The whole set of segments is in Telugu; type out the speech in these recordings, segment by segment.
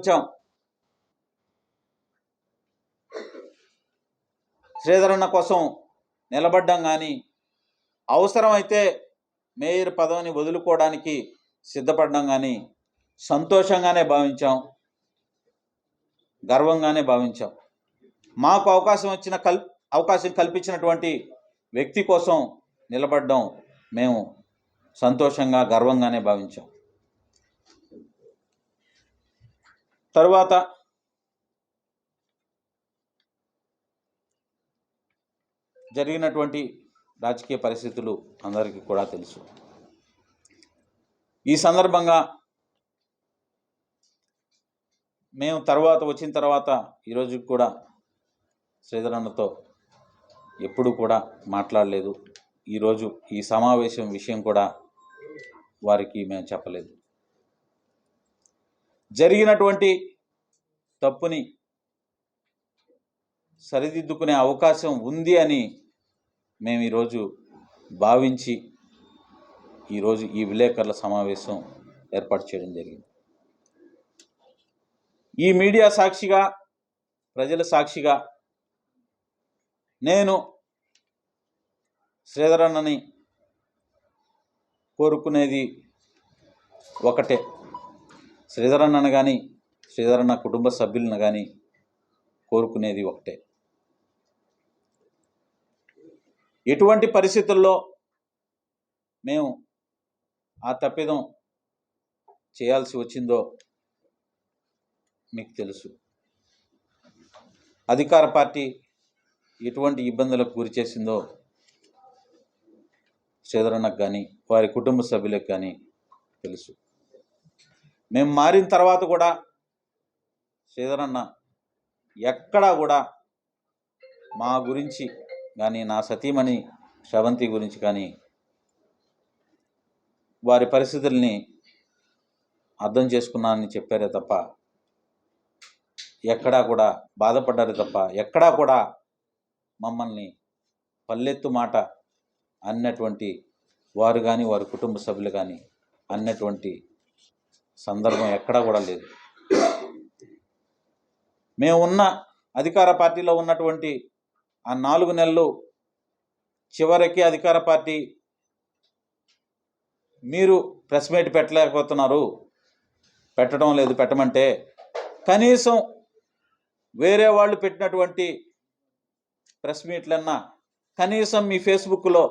భావించాం. శ్రీధరన్న కోసం నిలబడ్డాం, కానీ అవసరమైతే మేయర్ పదవిని వదులుకోవడానికి సిద్ధపడ్డాం, కానీ సంతోషంగానే భావించాం, గర్వంగానే భావించాం. మాకు అవకాశం కల్పించినటువంటి వ్యక్తి కోసం నిలబడ్డం మేము సంతోషంగా గర్వంగానే భావించాం. తరువాత జరిగినటువంటి రాజకీయ పరిస్థితులు అందరికీ కూడా తెలుసు. ఈ సందర్భంగా మేము వచ్చిన తర్వాత ఈరోజు కూడా శ్రీధరన్నతో ఎప్పుడు కూడా మాట్లాడలేదు. ఈరోజు ఈ సమావేశం విషయం కూడా వారికి మేము చెప్పలేదు. జరిగినటువంటి తప్పుని సరిదిద్దుకునే అవకాశం ఉంది అని మేము ఈరోజు భావించి ఈరోజు ఈ విలేకరుల సమావేశం ఏర్పాటు చేయడం జరిగింది. ఈ మీడియా సాక్షిగా, ప్రజల సాక్షిగా నేను శ్రీధరన్నని కోరుకునేది ఒకటే. శ్రీధరన్నను కానీ, శ్రీధరన్న కుటుంబ సభ్యులను కానీ కోరుకునేది ఒకటే. ఎటువంటి పరిస్థితుల్లో మేము ఆ తప్పిదం చేయాల్సి వచ్చిందో మీకు తెలుసు. అధికార పార్టీ ఎటువంటి ఇబ్బందులకు గురి చేసిందో శ్రీధరన్నకు కానీ, వారి కుటుంబ సభ్యులకు కానీ తెలుసు. మేము మారిన తర్వాత కూడా శ్రీధరన్న ఎక్కడా కూడా మా గురించి కానీ, నా సతీమణి శ్రవంతి గురించి కానీ, వారి పరిస్థితుల్ని అర్థం చేసుకున్నానని చెప్పారే తప్ప, ఎక్కడా కూడా బాధపడ్డారు తప్ప, ఎక్కడా కూడా మమ్మల్ని పల్లెత్తు మాట అన్నటువంటి వారు కానీ, వారి కుటుంబ సభ్యులు కానీ అన్నటువంటి సందర్భం ఎక్కడా కూడా లేదు. మేము ఉన్న అధికార పార్టీలో ఉన్నటువంటి ఆ 4 నెలలు చివరికి అధికార పార్టీ మీరు ప్రెస్ మీట్ పెట్టలేకపోతున్నారు, పెట్టడం లేదు, పెట్టమంటే కనీసం వేరే వాళ్ళు పెట్టినటువంటి ప్రెస్ మీట్లన్నా కనీసం మీ ఫేస్బుక్లో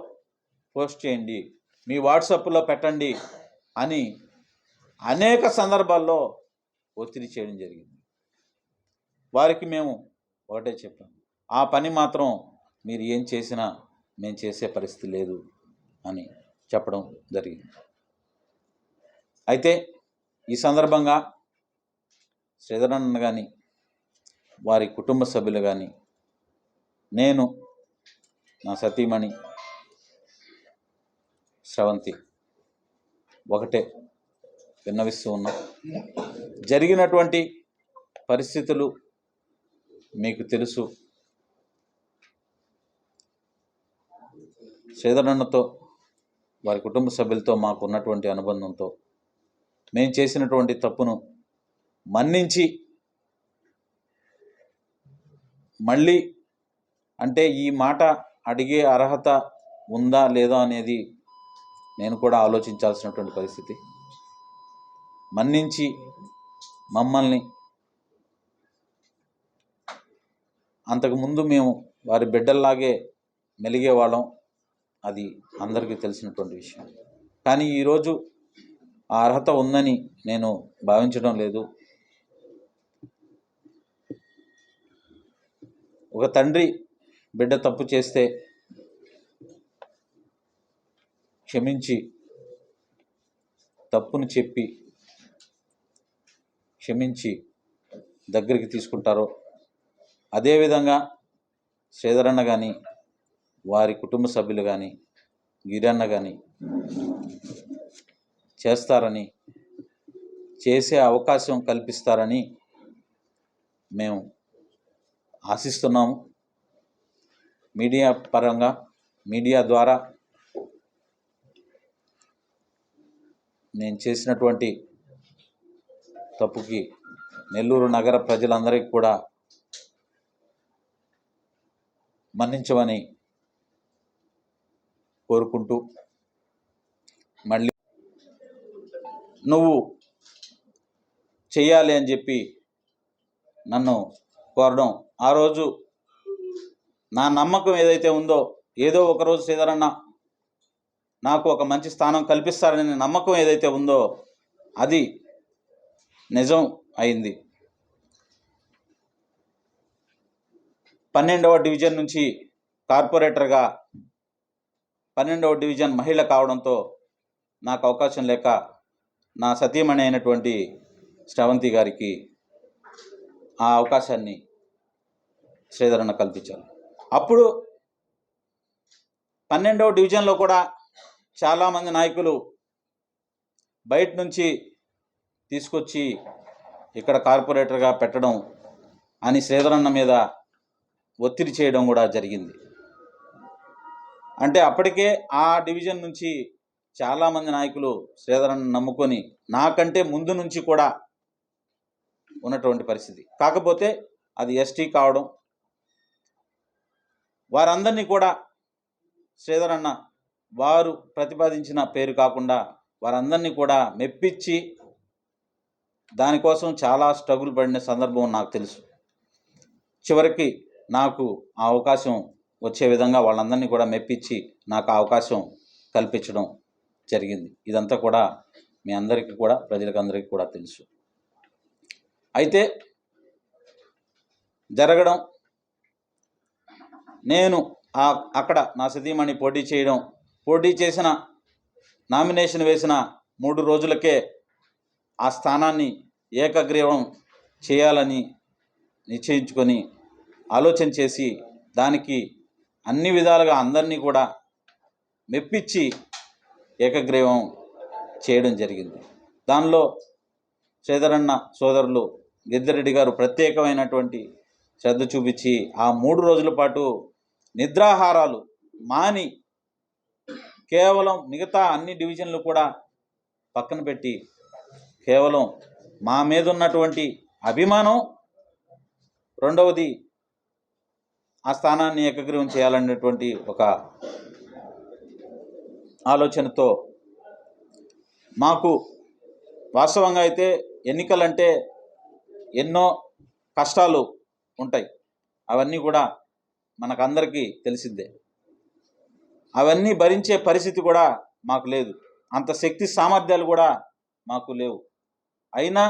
పోస్ట్ చేయండి, మీ వాట్సాప్లో పెట్టండి అని అనేక సందర్భాల్లో ఒత్తిడి చేయడం జరిగింది. వారికి మేము ఒకటే చెప్పాం, ఆ పని మాత్రం మీరు ఏం చేసినా మేము చేసే పరిస్థితి లేదు అని చెప్పడం జరిగింది. అయితే ఈ సందర్భంగా శ్రీధరన్న కానీ, వారి కుటుంబ సభ్యులు కానీ, నేను, నా సతీమణి శ్రవంతి ఒకటే విన్నవిస్తూ ఉన్నాం. జరిగినటువంటి పరిస్థితులు మీకు తెలుసు. శ్రీధరన్నతో, వారి కుటుంబ సభ్యులతో మాకు ఉన్నటువంటి అనుబంధంతో మేము చేసినటువంటి తప్పును మన్నించి మళ్ళీ అంటే ఈ మాట అడిగే అర్హత ఉందా లేదా అనేది నేను కూడా ఆలోచించాల్సినటువంటి పరిస్థితి. మన్నించి మమ్మల్ని అంతకుముందు మేము వారి బిడ్డల్లాగే మెలిగేవాళ్ళం, అది అందరికీ తెలిసినటువంటి విషయం. కానీ ఈరోజు ఆ అర్హత ఉందని నేను భావించడం లేదు. ఒక తండ్రి బిడ్డ తప్పు చేస్తే క్షమించి, తప్పును చెప్పి క్షమించి దగ్గరికి తీసుకుంటారో అదేవిధంగా శ్రీధరన్న కానీ, వారి కుటుంబ సభ్యులు కానీ, గిరన్న కానీ చేస్తారని, చేసే అవకాశం కల్పిస్తారని మేము ఆశిస్తున్నాము. మీడియా పరంగా, మీడియా ద్వారా నేను చేసినటువంటి తప్పుకి నెల్లూరు నగర ప్రజలందరికీ కూడా మన్నించమని కోరుకుంటూ, మళ్ళీ నువ్వు చెయ్యాలి అని చెప్పి నన్ను కోరడం, ఆ రోజు నా నమ్మకం ఏదైతే ఉందో, ఏదో ఒకరోజు శ్రీధరన్న నాకు ఒక మంచి స్థానం కల్పిస్తారనే నమ్మకం ఏదైతే ఉందో అది నిజం అయింది. 12వ డివిజన్ నుంచి కార్పొరేటర్గా 12వ డివిజన్ మహిళ కావడంతో నాకు అవకాశం లేక నా సతీమణి అయినటువంటి శ్రవంతి గారికి ఆ అవకాశాన్ని శ్రీధరన్న కల్పించారు. అప్పుడు 12వ డివిజన్లో కూడా చాలామంది నాయకులు బయట నుంచి తీసుకొచ్చి ఇక్కడ కార్పొరేటర్గా పెట్టడం అని శ్రీధరన్న మీద ఒత్తిడి చేయడం కూడా జరిగింది. అంటే అప్పటికే ఆ డివిజన్ నుంచి చాలామంది నాయకులు శ్రీధరన్న నమ్ముకొని నాకంటే ముందు నుంచి కూడా ఉన్నటువంటి పరిస్థితి. కాకపోతే అది ఎస్టీ కావడం, వారందరినీ కూడా శ్రీధరన్న వారు ప్రతిపాదించిన పేరు కాకుండా వారందరినీ కూడా మెప్పించి దానికోసం చాలా స్ట్రగుల్ పడిన సందర్భం నాకు తెలుసు. చివరికి నాకు ఆ అవకాశం వచ్చే విధంగా వాళ్ళందరినీ కూడా మెప్పించి నాకు ఆ అవకాశం కల్పించడం జరిగింది. ఇదంతా కూడా మీ అందరికీ కూడా, ప్రజలకందరికీ కూడా తెలుసు. అయితే జరగడం, నేను అక్కడ నా సతీమణి పోటీ చేసిన నామినేషన్ వేసిన 3 రోజులకే ఆ స్థానాన్ని ఏకగ్రీవం చేయాలని నిశ్చయించుకొని ఆలోచన చేసి దానికి అన్ని విధాలుగా అందరినీ కూడా మెప్పించి ఏకగ్రీవం చేయడం జరిగింది. దానిలో శ్రీధరన్న సోదరులు గిద్దిరెడ్డి గారు ప్రత్యేకమైనటువంటి శ్రద్ధ చూపించి ఆ 3 రోజుల పాటు నిద్రాహారాలు మాని కేవలం మిగతా అన్ని డివిజన్లు కూడా పక్కన పెట్టి కేవలం మా మీద ఉన్నటువంటి అభిమానం, రెండవది ఆ స్థానాన్ని ఏకగ్రీవం చేయాలనేటువంటి ఒక ఆలోచనతో, మాకు వాస్తవంగా అయితే ఎన్నికలంటే ఎన్నో కష్టాలు ఉంటాయి, అవన్నీ కూడా మనకందరికీ తెలిసిందే. అవన్నీ భరించే పరిస్థితి కూడా మాకు లేదు, అంత శక్తి సామర్థ్యాలు కూడా మాకు లేవు. అయినా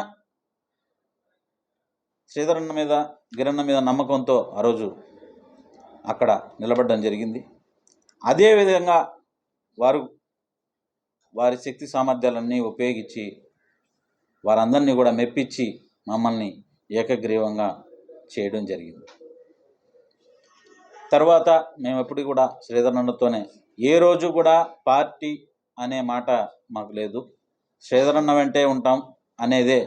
శ్రీధరన్న మీద, గిరన్న మీద నమ్మకంతో ఆ రోజు అక్కడ నిలబడడం జరిగింది. అదేవిధంగా వారి శక్తి సామర్థ్యాలన్నీ ఉపయోగించి వారందరినీ కూడా మెప్పించి మమ్మల్ని ఏకగ్రీవంగా చేయడం జరిగింది. తర్వాత మేము ఎప్పుడు కూడా శ్రీధరన్నతోనే, ఏ రోజు కూడా పార్టీ అనే మాట మాకు లేదు, శ్రీధరన్న వెంటే ఉంటాం అనేదే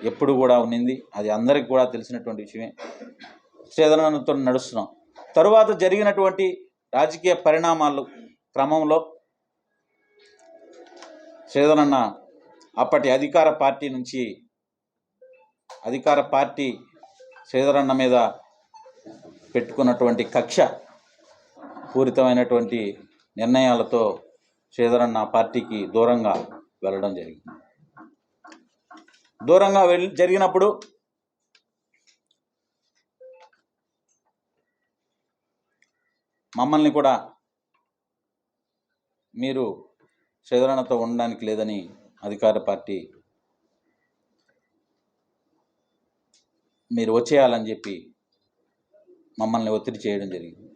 ఎప్పుడు కూడా ఉన్నింది. అది అందరికీ కూడా తెలిసినటువంటి విషయమే. శ్రీధరన్నతో నడుస్తున్నాం. తరువాత జరిగినటువంటి రాజకీయ పరిణామాలు క్రమంలో శ్రీధరన్న అప్పటి అధికార పార్టీ శ్రీధరన్న మీద పెట్టుకున్నటువంటి కక్ష పూరితమైనటువంటి నిర్ణయాలతో శ్రీధరన్న పార్టీకి దూరంగా వెళ్ళడం జరిగింది. దూరంగా జరిగినప్పుడు మమ్మల్ని కూడా మీరు శ్రీధరన్నతో ఉండడానికి లేదని అధికార పార్టీ మీరు వచ్చేయాలని చెప్పి మమ్మల్ని ఒత్తిడి చేయడం జరిగింది.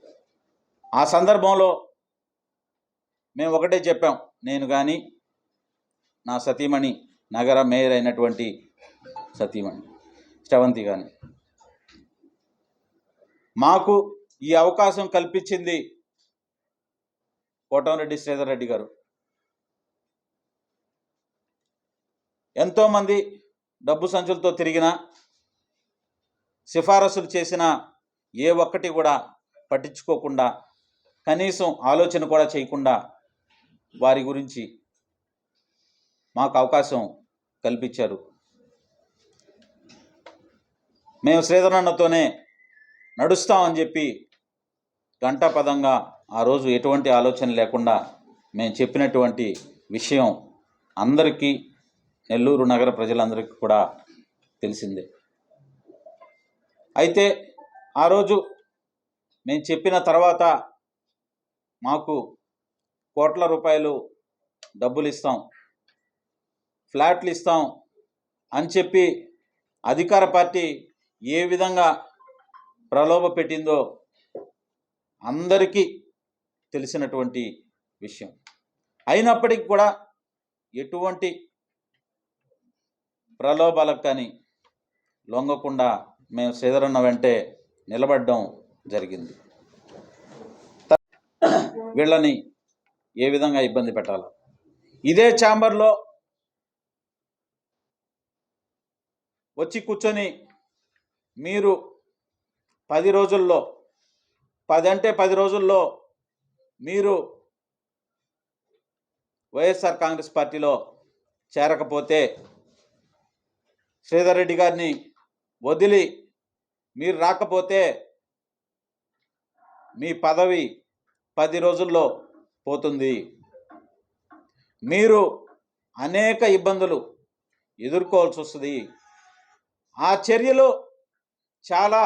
ఆ సందర్భంలో మేము ఒకటే చెప్పాం, నేను కానీ నా సతీమణి నగర మేయర్ అయినటువంటి సతీమణి శ్రవంతి కానీ, మాకు ఈ అవకాశం కల్పించింది కోటంరెడ్డి శ్రీధర్ రెడ్డి గారు. ఎంతోమంది డబ్బు సంచులతో తిరిగిన, సిఫారసులు చేసిన ఏ ఒక్కటి కూడా పట్టించుకోకుండా, కనీసం ఆలోచన కూడా చేయకుండా వారి గురించి మాకు అవకాశం కల్పించారు. మేము శ్రీధరన్నతోనే నడుస్తామని చెప్పి గంటాపదంగా ఆ రోజు ఎటువంటి ఆలోచన లేకుండా మేము చెప్పినటువంటి విషయం అందరికీ, నెల్లూరు నగర ప్రజలందరికీ కూడా తెలిసిందే. అయితే ఆ రోజు మేము చెప్పిన తర్వాత మాకు కోట్ల రూపాయలు డబ్బులు ఇస్తాం, ఫ్లాట్లు ఇస్తాం అని చెప్పి అధికార పార్టీ ఏ విధంగా ప్రలోభ పెట్టిందో అందరికీ తెలిసినటువంటి విషయం. అయినప్పటికీ కూడా ఎటువంటి ప్రలోభాలకు కానీ లొంగకుండా మేము శ్రీధరన్న వెంటే నిలబడడం జరిగింది. వీళ్ళని ఏ విధంగా ఇబ్బంది పెట్టాలో ఇదే ఛాంబర్లో వచ్చి కూర్చొని మీరు 10 రోజుల్లో 10 రోజుల్లో మీరు వైఎస్ఆర్ కాంగ్రెస్ పార్టీలో చేరకపోతే శ్రీధర్ రెడ్డి గారిని వదిలి మీరు రాకపోతే మీ పదవి 10 రోజుల్లో పోతుంది, మీరు అనేక ఇబ్బందులు ఎదుర్కోవాల్సి వస్తుంది, ఆ చర్యలు చాలా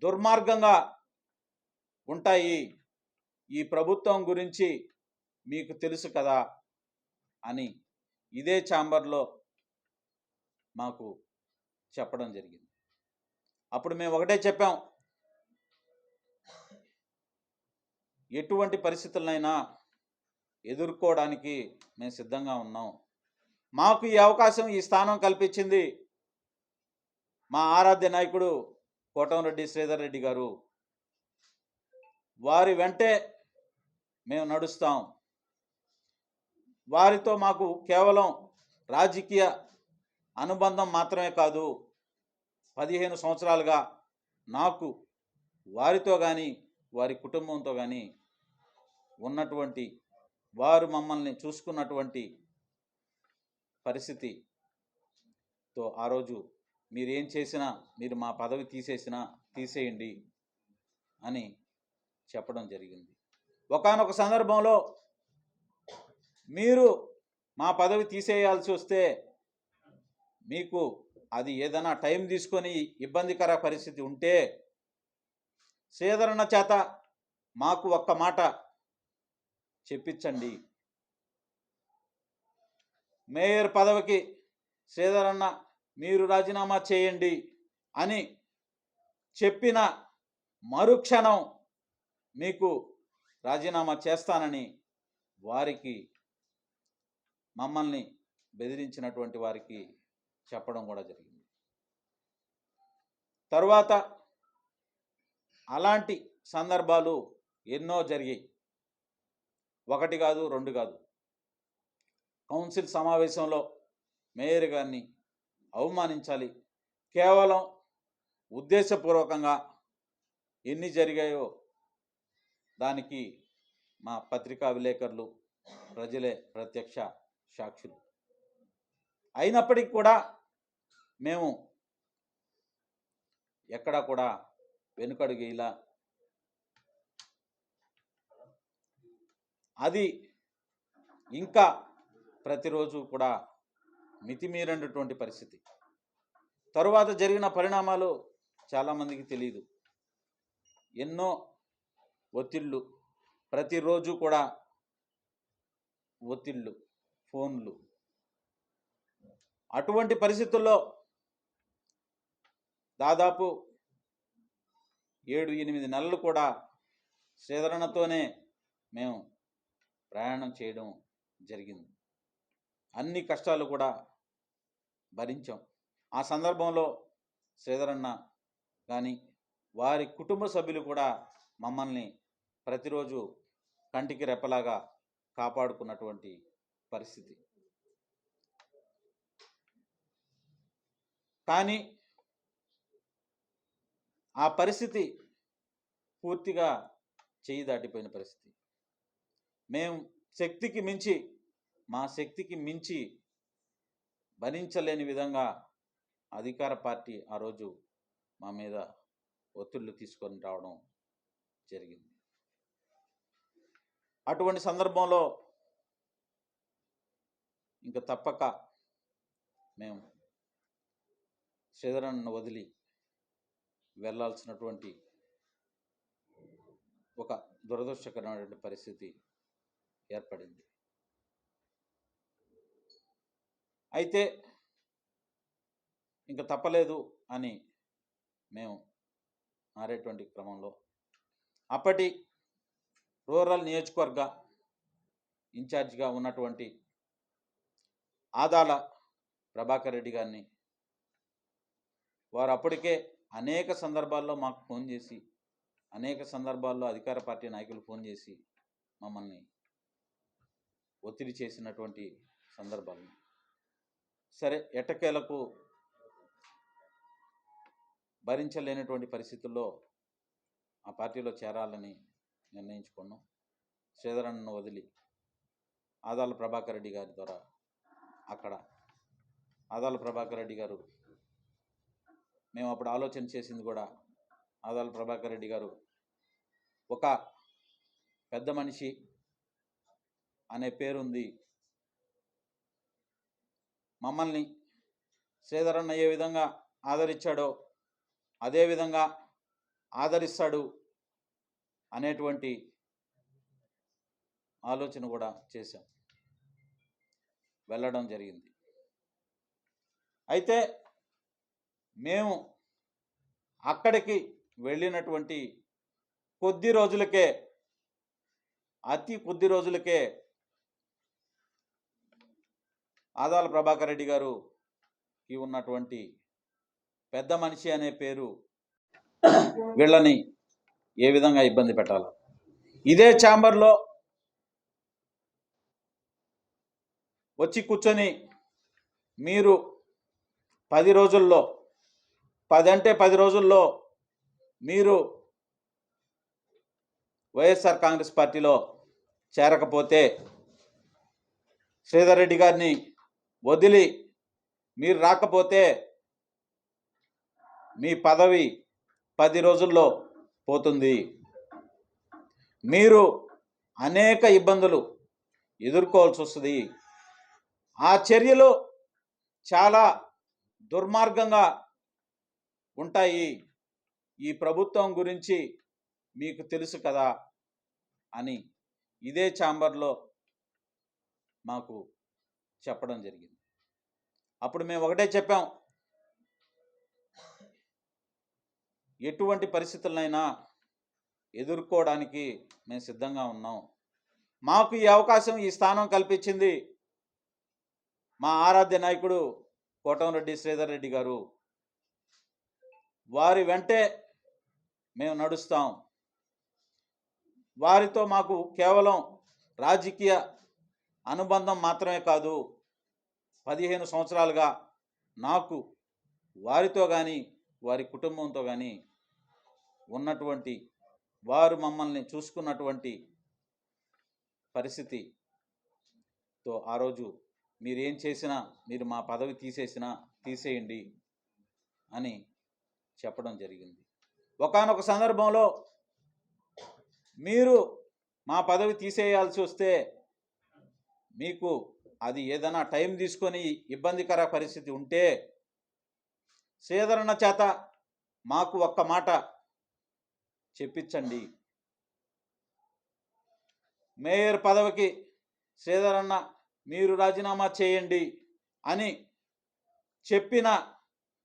దుర్మార్గంగా ఉంటాయి, ఈ ప్రభుత్వం గురించి మీకు తెలుసు కదా అని ఇదే ఛాంబర్లో మాకు చెప్పడం జరిగింది. అప్పుడు మేము ఒకటే చెప్పాం, ఎటువంటి పరిస్థితులనైనా ఎదుర్కోవడానికి మేము సిద్ధంగా ఉన్నాం. మాకు ఈ అవకాశం, ఈ స్థానం కల్పించింది మా ఆరాధ్య నాయకుడు కోటంరెడ్డి శ్రీధర్ రెడ్డి గారు. వారి వెంటే మేము నడుస్తాం. వారితో మాకు కేవలం రాజకీయ అనుబంధం మాత్రమే కాదు, 15 సంవత్సరాలుగా నాకు వారితో కానీ వారి కుటుంబంతో కానీ ఉన్నటువంటి, వారు మమ్మల్ని చూసుకున్నటువంటి పరిస్థితితో ఆ రోజు మీరేం చేసినా, మీరు మా పదవి తీసేయండి అని చెప్పడం జరిగింది. ఒకానొక సందర్భంలో మీరు మా పదవి తీసేయాల్సి వస్తే మీకు అది ఏదైనా టైం తీసుకొని ఇబ్బందికర పరిస్థితి ఉంటే శ్రీధరన్న చేత మాకు ఒక్క మాట చెప్పించండి, మేయర్ పదవికి శ్రీధరన్న మీరు రాజీనామా చేయండి అని చెప్పిన మరుక్షణం మీకు రాజీనామా చేస్తానని వారికి, మమ్మల్ని బెదిరించినటువంటి వారికి చెప్పడం కూడా జరిగింది. తరువాత అలాంటి సందర్భాలు ఎన్నో జరిగాయి. 1 కాదు 2 కాదు. కౌన్సిల్ సమావేశంలో మేయర్ గారిని అవమానించాలి, కేవలం ఉద్దేశపూర్వకంగా ఎన్ని జరిగాయో దానికి మా పత్రికా విలేకరులు, ప్రజలే ప్రత్యక్ష సాక్షులు. అయినప్పటికీ కూడా మేము ఎక్కడా కూడా వెనుకడుగేలా, అది ఇంకా ప్రతిరోజు కూడా మితిమీరినటువంటి పరిస్థితి. తరువాత జరిగిన పరిణామాలు చాలామందికి తెలియదు. ఎన్నో ఒత్తిళ్ళు, ప్రతిరోజు కూడా ఒత్తిళ్ళు, ఫోన్లు. అటువంటి పరిస్థితుల్లో దాదాపు 7-8 నెలలు కూడా శ్రీధరన్నతోనే మేము ప్రయాణం చేయడం జరిగింది. అన్ని కష్టాలు కూడా భరించాం. ఆ సందర్భంలో శ్రీధరన్న కానీ వారి కుటుంబ సభ్యులు కూడా మమ్మల్ని ప్రతిరోజు కంటికి రెప్పలాగా కాపాడుకున్నటువంటి పరిస్థితి. కానీ ఆ పరిస్థితి పూర్తిగా చేయి దాటిపోయిన పరిస్థితి. మేము శక్తికి మించి, మా శక్తికి మించి భరించలేని విధంగా అధికార పార్టీ ఆ రోజు మా మీద ఒత్తిళ్లు తీసుకొని రావడం జరిగింది. అటువంటి సందర్భంలో ఇంకా తప్పక మేము శ్రీధరన్నను వదిలి వెళ్ళాల్సినటువంటి ఒక దురదృష్టకరమైనటువంటి పరిస్థితి ఏర్పడింది. అయితే ఇంకా తప్పలేదు అని మేము మారేటువంటి క్రమంలో అప్పటి రూరల్ నియోజకవర్గ ఇన్ఛార్జిగా ఉన్నటువంటి ఆదాల ప్రభాకర్ రెడ్డి గారిని వారు అప్పటికే అనేక సందర్భాల్లో మాకు ఫోన్ చేసి, అనేక సందర్భాల్లో అధికార పార్టీ నాయకులు ఫోన్ చేసి మమ్మల్ని ఒత్తిడి చేసినటువంటి సందర్భాలు. సరే, ఎట్టకేలకు భరించలేనటువంటి పరిస్థితుల్లో ఆ పార్టీలో చేరాలని నిర్ణయించుకున్నాం. శ్రీధరన్నను వదిలి ఆదాల ప్రభాకర్ రెడ్డి గారి ద్వారా అక్కడ ఆదాల ప్రభాకర్ రెడ్డి గారు, మేము అప్పుడు ఆలోచన చేసింది కూడా, ఆదాల ప్రభాకర్ రెడ్డి గారు ఒక పెద్ద మనిషి అనే పేరుంది, మమ్మల్ని శ్రీధరన్న ఏ విధంగా ఆదరించాడో అదేవిధంగా ఆదరిస్తాడు అనేటువంటి ఆలోచన కూడా చేశాం, వెళ్ళడం జరిగింది. అయితే మేము అక్కడికి వెళ్ళినటువంటి అతి కొద్ది రోజులకే ఆదాల ప్రభాకర్ రెడ్డి గారుకి ఉన్నటువంటి పెద్ద మనిషి అనే పేరు వీళ్ళని ఏ విధంగా ఇబ్బంది పెట్టాలి, ఇదే ఛాంబర్లో వచ్చి కూర్చొని మీరు 10 రోజుల్లో 10 రోజుల్లో మీరు వైఎస్ఆర్ కాంగ్రెస్ పార్టీలో చేరకపోతే శ్రీధర్ రెడ్డి గారిని వదిలి మీరు రాకపోతే మీ పదవి 10 రోజుల్లో పోతుంది, మీరు అనేక ఇబ్బందులు ఎదుర్కోవాల్సి వస్తుంది, ఆ చర్యలు చాలా దుర్మార్గంగా ఉంటాయి, ఈ ప్రభుత్వం గురించి మీకు తెలుసు కదా అని ఇదే ఛాంబర్లో మాకు చెప్పడం జరిగింది. అప్పుడు మేము ఒకటే చెప్పాం, ఎటువంటి పరిస్థితులనైనా ఎదుర్కోవడానికి మేము సిద్ధంగా ఉన్నాం, మాకు ఈ అవకాశం ఈ స్థానం కల్పించింది మా ఆరాధ్య నాయకుడు కోటంరెడ్డి శ్రీధర్ రెడ్డి గారు, వారి వెంటే మేము నడుస్తాం, వారితో మాకు కేవలం రాజకీయ అనుబంధం మాత్రమే కాదు, 15 సంవత్సరాలుగా నాకు వారితో కానీ వారి కుటుంబంతో కానీ ఉన్నటువంటి, వారు మమ్మల్ని చూసుకున్నటువంటి పరిస్థితితో ఆ రోజు మీరు ఏం చేసినా, మీరు మా పదవి తీసేయండి అని చెప్పడం జరిగింది. ఒకానొక సందర్భంలో మీరు మా పదవి తీసేయాల్సి వస్తే మీకు అది ఏదైనా టైం తీసుకొని ఇబ్బందికర పరిస్థితి ఉంటే శ్రీధరన్న చేత మాకు ఒక్క మాట చెప్పించండి, మేయర్ పదవికి శ్రీధరన్న మీరు రాజీనామా చేయండి అని చెప్పిన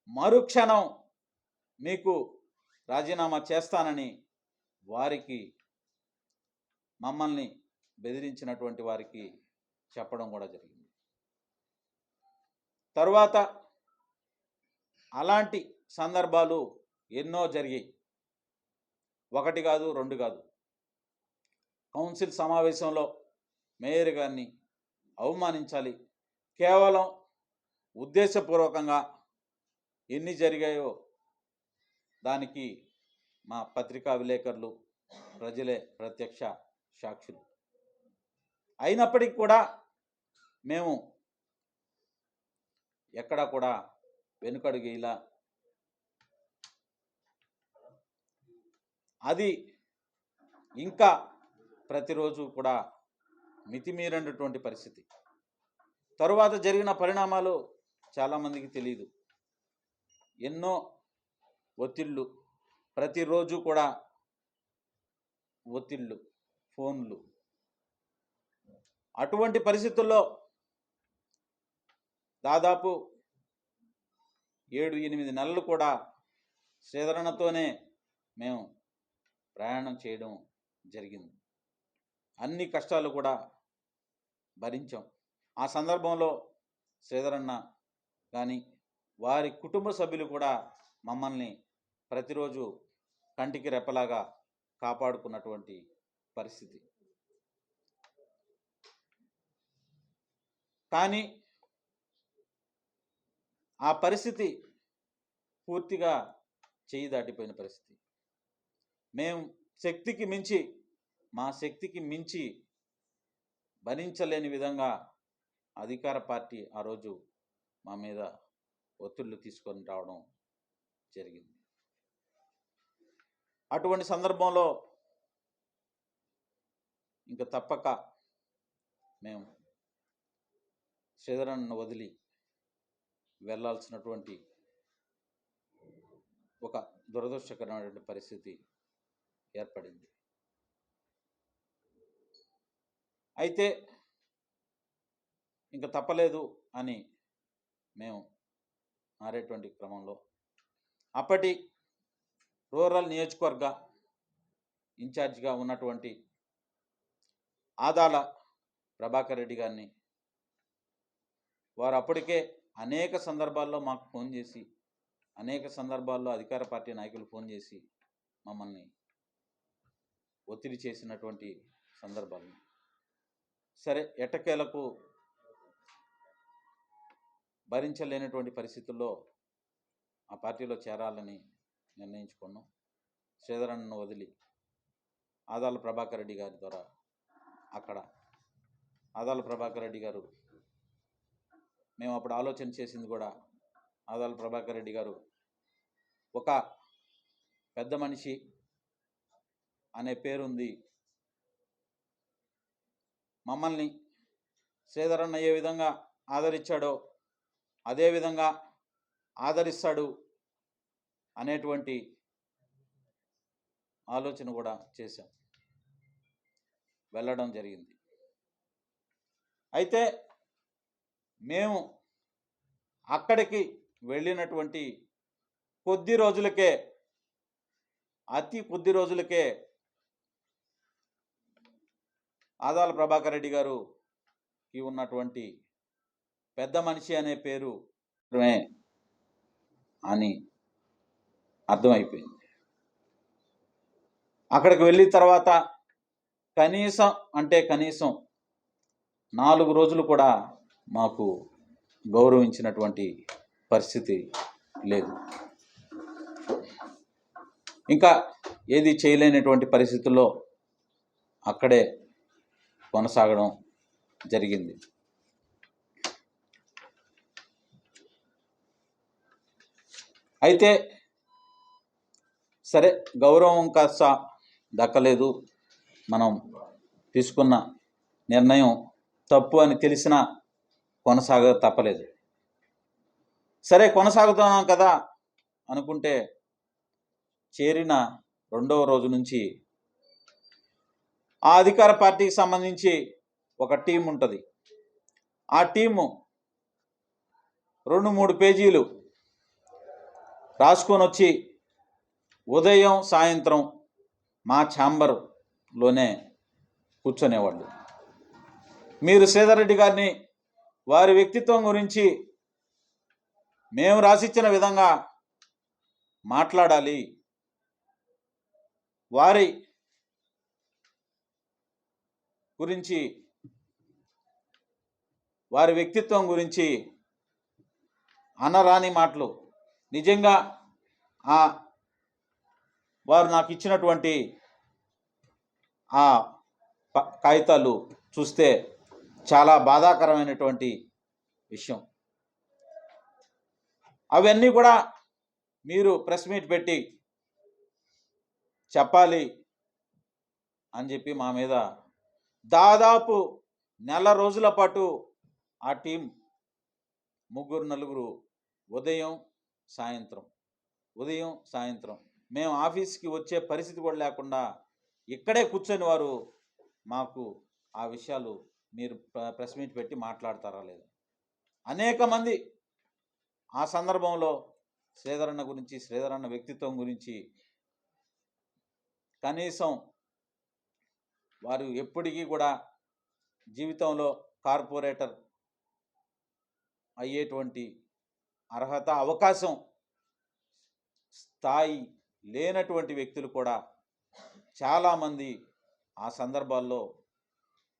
మరుక్షణం మీకు రాజీనామా చేస్తానని వారికి, మమ్మల్ని బెదిరించినటువంటి వారికి చెప్పడం కూడా జరిగింది. తరువాత అలాంటి సందర్భాలు ఎన్నో జరిగాయి, 1 కాదు 2 కాదు. కౌన్సిల్ సమావేశంలో మేయర్ గారిని అవమానించాలి, కేవలం ఉద్దేశపూర్వకంగా ఎన్ని జరిగాయో దానికి మా పత్రికా విలేకరులు, ప్రజలే ప్రత్యక్ష సాక్షులు. అయినప్పటికీ కూడా మేము ఎక్కడా కూడా వెనుకడుగు ఇలా అది ఇంకా ప్రతిరోజు కూడా మితిమీరినటువంటి పరిస్థితి. తరువాత జరిగిన పరిణామాలు చాలామందికి తెలియదు. ఎన్నో ఒత్తిళ్ళు, ప్రతిరోజు కూడా ఒత్తిళ్ళు, ఫోన్లు. అటువంటి పరిస్థితుల్లో దాదాపు 7-8 నెలలు కూడా శ్రీధరన్నతోనే మేము ప్రయాణం చేయడం జరిగింది. అన్ని కష్టాలు కూడా భరించాం. ఆ సందర్భంలో శ్రీధరన్న కానీ వారి కుటుంబ సభ్యులు కూడా మమ్మల్ని ప్రతిరోజు కంటికి రెప్పలాగా కాపాడుకున్నటువంటి పరిస్థితి. కానీ ఆ పరిస్థితి పూర్తిగా చేయి దాటిపోయిన పరిస్థితి. మేము మా శక్తికి మించి భరించలేని విధంగా అధికార పార్టీ ఆ రోజు మా మీద ఒత్తిళ్లు తీసుకొని రావడం జరిగింది. అటువంటి సందర్భంలో ఇంకా తప్పక మేము శ్రీధరన్నను వదిలి వెళ్ళాల్సినటువంటి ఒక దురదృష్టకరమైనటువంటి పరిస్థితి ఏర్పడింది. అయితే ఇంకా తప్పలేదు అని మేము మారేటువంటి క్రమంలో అప్పటి రూరల్ నియోజకవర్గ ఇన్ఛార్జిగా ఉన్నటువంటి ఆదాల ప్రభాకర్ రెడ్డి గారిని, వారు అప్పటికే అనేక సందర్భాల్లో మాకు ఫోన్ చేసి, అనేక సందర్భాల్లో అధికార పార్టీ నాయకులు ఫోన్ చేసి మమ్మల్ని ఒత్తిడి చేసినటువంటి సందర్భాలు. సరే, ఎట్టకేలకు భరించలేనటువంటి పరిస్థితుల్లో ఆ పార్టీలో చేరాలని నిర్ణయించుకున్నాం. శ్రీధరన్నను వదిలి ఆదాల ప్రభాకర్ రెడ్డి గారి ద్వారా అక్కడ ఆదాల ప్రభాకర్ రెడ్డి గారు, మేము అప్పుడు ఆలోచన చేసింది కూడా, ఆదాల ప్రభాకర్ రెడ్డి గారు ఒక పెద్ద మనిషి అనే పేరుంది, మమ్మల్ని శ్రీధరన్న ఏ విధంగా ఆదరించాడో అదేవిధంగా ఆదరిస్తాడు అనేటువంటి ఆలోచన కూడా చేశాం, వెళ్ళడం జరిగింది. అయితే మేము అక్కడికి వెళ్ళినటువంటి అతి కొద్ది రోజులకే ఆదాల ప్రభాకర్ రెడ్డి గారుకి ఉన్నటువంటి పెద్ద మనిషి అనే పేరు అని అర్థమైపోయింది. అక్కడికి వెళ్ళిన తర్వాత కనీసం 4 రోజులు కూడా మాకు గౌరవించినటువంటి పరిస్థితి లేదు. ఇంకా ఏది చేయలేనటువంటి పరిస్థితుల్లో అక్కడే కొనసాగడం జరిగింది. అయితే సరే, గౌరవం కాస్త దక్కలేదు, మనం తీసుకున్న నిర్ణయం తప్పు అని తెలిసినా తప్పలేదు. సరే, కొనసాగుతున్నాం కదా అనుకుంటే చేరిన 2వ రోజు నుంచి ఆ అధికార పార్టీకి సంబంధించి ఒక టీం ఉంటుంది. ఆ టీము 2-3 పేజీలు రాసుకొని వచ్చి ఉదయం సాయంత్రం మా ఛాంబర్లోనే కూర్చునేవాళ్ళు. మీరు శ్రీధర్ రెడ్డి గారిని వారి వ్యక్తిత్వం గురించి మేము రాసిచ్చిన విధంగా మాట్లాడాలి, వారి గురించి, వారి వ్యక్తిత్వం గురించి అనరాని మాటలు, నిజంగా వారు నాకు ఇచ్చినటువంటి ఆ కాగితాలు చూస్తే చాలా బాధాకరమైనటువంటి విషయం. అవన్నీ కూడా మీరు ప్రెస్ మీట్ పెట్టి చెప్పాలి అని చెప్పి మా మీద దాదాపు నెల రోజుల పాటు ఆ టీం ముగ్గురు నలుగురు ఉదయం సాయంత్రం మేము ఆఫీస్కి వచ్చే పరిస్థితి కూడా లేకుండా ఇక్కడే కూర్చొని వారు మాకు ఆ విషయాలు మీరు ప్రెస్ మీట్ పెట్టి మాట్లాడతారా లేదా. అనేక మంది ఆ సందర్భంలో శ్రీధరన్న గురించి, శ్రీధరన్న వ్యక్తిత్వం గురించి కనీసం వారు ఎప్పటికీ కూడా జీవితంలో కార్పొరేటర్ అయ్యేటువంటి అర్హత, అవకాశం, స్థాయి లేనటువంటి వ్యక్తులు కూడా చాలామంది ఆ సందర్భాల్లో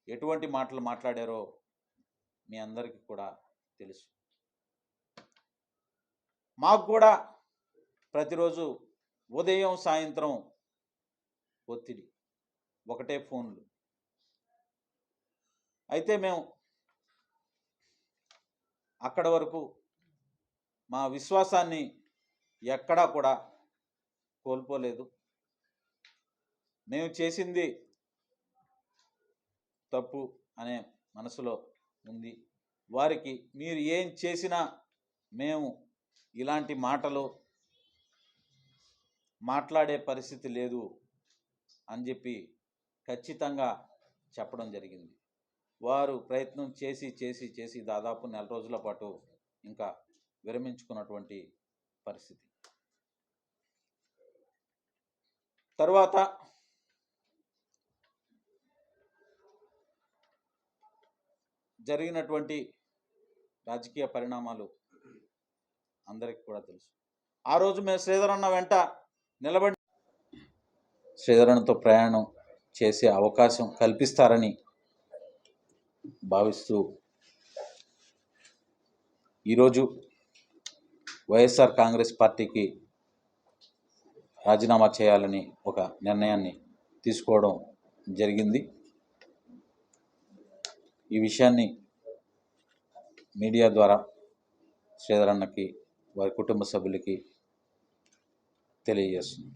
ఎటువంటి మాటలు మాట్లాడారో మీ అందరికీ కూడా తెలుసు. మాకు కూడా ప్రతిరోజు ఉదయం సాయంత్రం ఒత్తిడి, ఒకటే ఫోన్లు. అయితే మేము అక్కడ వరకు మా విశ్వాసాన్ని ఎక్కడా కూడా కోల్పోలేదు. మేము చేసింది తప్పు అనే మనసులో ఉంది వారికి. మీరు ఏం చేసినా మేము ఇలాంటి మాటలు మాట్లాడే పరిస్థితి లేదు అని చెప్పి ఖచ్చితంగా చెప్పడం జరిగింది. వారు ప్రయత్నం చేసి దాదాపు నెల రోజుల పాటు ఇంకా విరమించుకున్నటువంటి పరిస్థితి. తర్వాత జరిగినటువంటి రాజకీయ పరిణామాలు అందరికీ కూడా తెలుసు. ఆ రోజు మేము శ్రీధరన్న వెంట నిలబడి శ్రీధరన్నతో ప్రయాణం చేసే అవకాశం కల్పిస్తారని భావిస్తూ ఈరోజు వైఎస్ఆర్ కాంగ్రెస్ పార్టీకి రాజీనామా చేయాలని ఒక నిర్ణయాన్ని తీసుకోవడం జరిగింది. ఈ విషయాన్ని మీడియా ద్వారా శ్రీధరన్నకి, వారి కుటుంబ సభ్యులకి తెలియజేస్తుంది.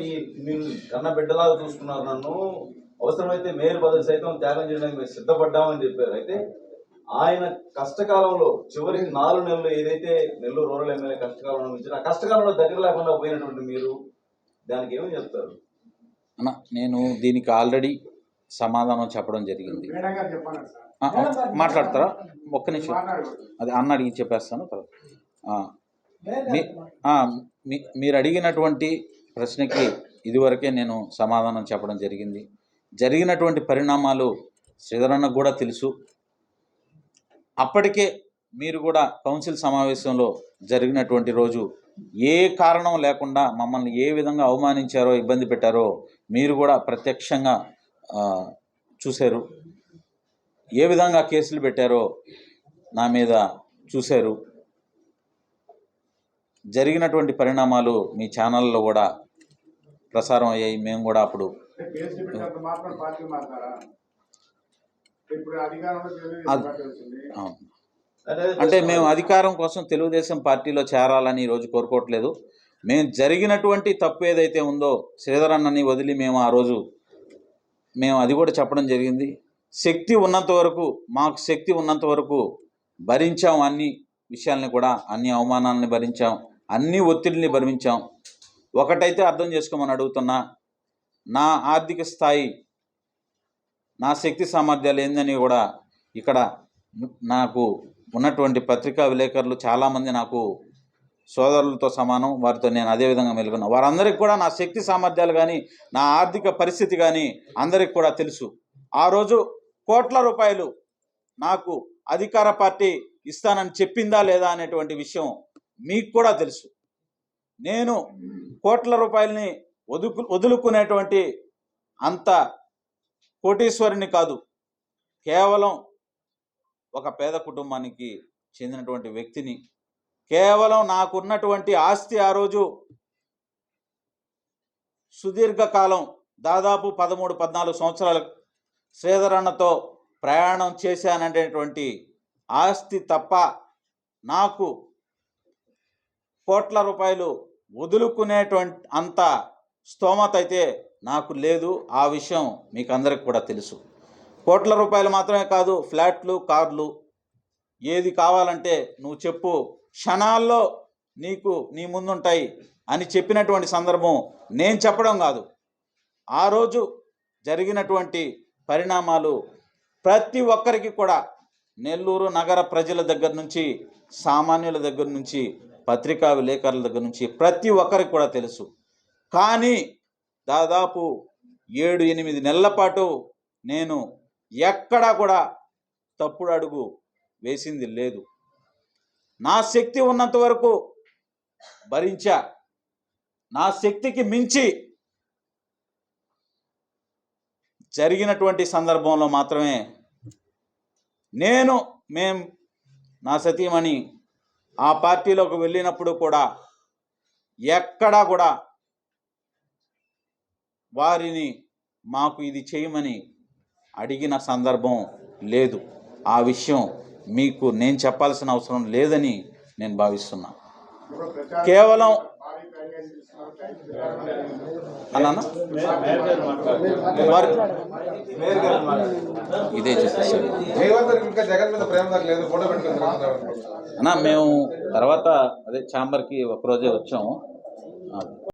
ఈ కన్న బిడ్డలాగా చూసుకున్నారు నన్ను, అవసరమైతే మేయర్ పదవి సైతం త్యాగం చేయడానికి మేము సిద్ధపడ్డామని చెప్పారు. అయితే ఆయన కష్టకాలంలో చివరి 4 నెలలు ఏదైతే నెల్లూరు రూరల్ ఎమ్మెల్యే కష్టకాలంలో నుంచి ఆ కష్టకాలంలో దగ్గర లేకుండా పోయినటువంటి మీరు దానికి ఏమని చెప్తారు అన్న? నేను దీనికి ఆల్రెడీ సమాధానం చెప్పడం జరిగింది. మాట్లాడతారా? ఒక్క నిమిషం, అది అన్న అడిగి చెప్పేస్తాను. మీరు అడిగినటువంటి ప్రశ్నకి ఇదివరకే నేను సమాధానం చెప్పడం జరిగింది. జరిగినటువంటి పరిణామాలు శ్రీధరన్నకు కూడా తెలుసు. అప్పటికే మీరు కూడా కౌన్సిల్ సమావేశంలో జరిగినటువంటి రోజు ఏ కారణం లేకుండా మమ్మల్ని ఏ విధంగా అవమానించారో, ఇబ్బంది పెట్టారో మీరు కూడా ప్రత్యక్షంగా చూశారు. ఏ విధంగా కేసులు పెట్టారో నా మీద చూశారు. జరిగినటువంటి పరిణామాలు మీ ఛానల్లో కూడా ప్రసారం అయ్యాయి. మేము కూడా అప్పుడు అంటే మేము అధికారం కోసం తెలుగుదేశం పార్టీలో చేరాలని ఈరోజు కోరుకోవట్లేదు. మేము జరిగినటువంటి తప్పు ఏదైతే ఉందో శ్రీధరన్నని వదిలి మేము ఆ రోజు అది కూడా చెప్పడం జరిగింది. శక్తి ఉన్నంత వరకు, మాకు శక్తి ఉన్నంత వరకు భరించాం. అన్ని విషయాల్ని కూడా, అన్ని అవమానాలని భరించాం, అన్ని ఒత్తిడిని భరించాం. ఒకటైతే అర్థం చేసుకోమని అడుగుతున్నా, నా ఆర్థిక స్థాయి, నా శక్తి సామర్థ్యాలు ఏందని కూడా ఇక్కడ నాకు ఉన్నటువంటి పత్రికా విలేకరులు చాలామంది నాకు సోదరులతో సమానం. వారితో నేను అదేవిధంగా మెలుగున్నా. వారందరికీ కూడా నా శక్తి సామర్థ్యాలు కానీ, నా ఆర్థిక పరిస్థితి కానీ అందరికి కూడా తెలుసు. ఆ రోజు కోట్ల రూపాయలు నాకు అధికార పార్టీ ఇస్తానని చెప్పిందా లేదా అనేటువంటి విషయం మీకు కూడా తెలుసు. నేను కోట్ల రూపాయలని వదులుకునేటువంటి అంత కోటీశ్వరుని కాదు. కేవలం ఒక పేద కుటుంబానికి చెందినటువంటి వ్యక్తిని. కేవలం నాకున్నటువంటి ఆస్తి ఆ రోజు సుదీర్ఘకాలం దాదాపు 13-14 సంవత్సరాలు శ్రీధరన్నతో ప్రయాణం చేశాననేటువంటి ఆస్తి తప్ప నాకు కోట్ల రూపాయలు వదులుకునేటువంటి అంత స్తోమత అయితే నాకు లేదు. ఆ విషయం మీకు అందరికి కూడా తెలుసు. కోట్ల రూపాయలు మాత్రమే కాదు, ఫ్లాట్లు, కార్లు, ఏది కావాలంటే నువ్వు చెప్పు, క్షణాల్లో నీకు నీ ముందుంటాయి అని చెప్పినటువంటి సందర్భం నేను చెప్పడం కాదు. ఆ రోజు జరిగినటువంటి పరిణామాలు ప్రతి ఒక్కరికి కూడా, నెల్లూరు నగర ప్రజల దగ్గర నుంచి, సామాన్యుల దగ్గర నుంచి, పత్రికా విలేకరుల దగ్గర నుంచి ప్రతి ఒక్కరికి కూడా తెలుసు. కానీ దాదాపు 7-8 నెలల పాటు నేను ఎక్కడా కూడా తప్పుడు అడుగు వేసింది లేదు. నా శక్తి ఉన్నంత వరకు భరించా. నా శక్తికి మించి జరిగినటువంటి సందర్భంలో మాత్రమే నా సతీమణి ఆ పార్టీలోకి వెళ్ళినప్పుడు కూడా ఎక్కడా కూడా వారిని మాకు ఇది చేయమని అడిగిన సందర్భం లేదు. ఆ విషయం మీకు నేను చెప్పాల్సిన అవసరం లేదని నేను భావిస్తున్నా. కేవలం అన్నా ఇదే చెప్పేసారు అన్నా. మేము తర్వాత అదే ఛాంబర్కి ఒకరోజే వచ్చాము.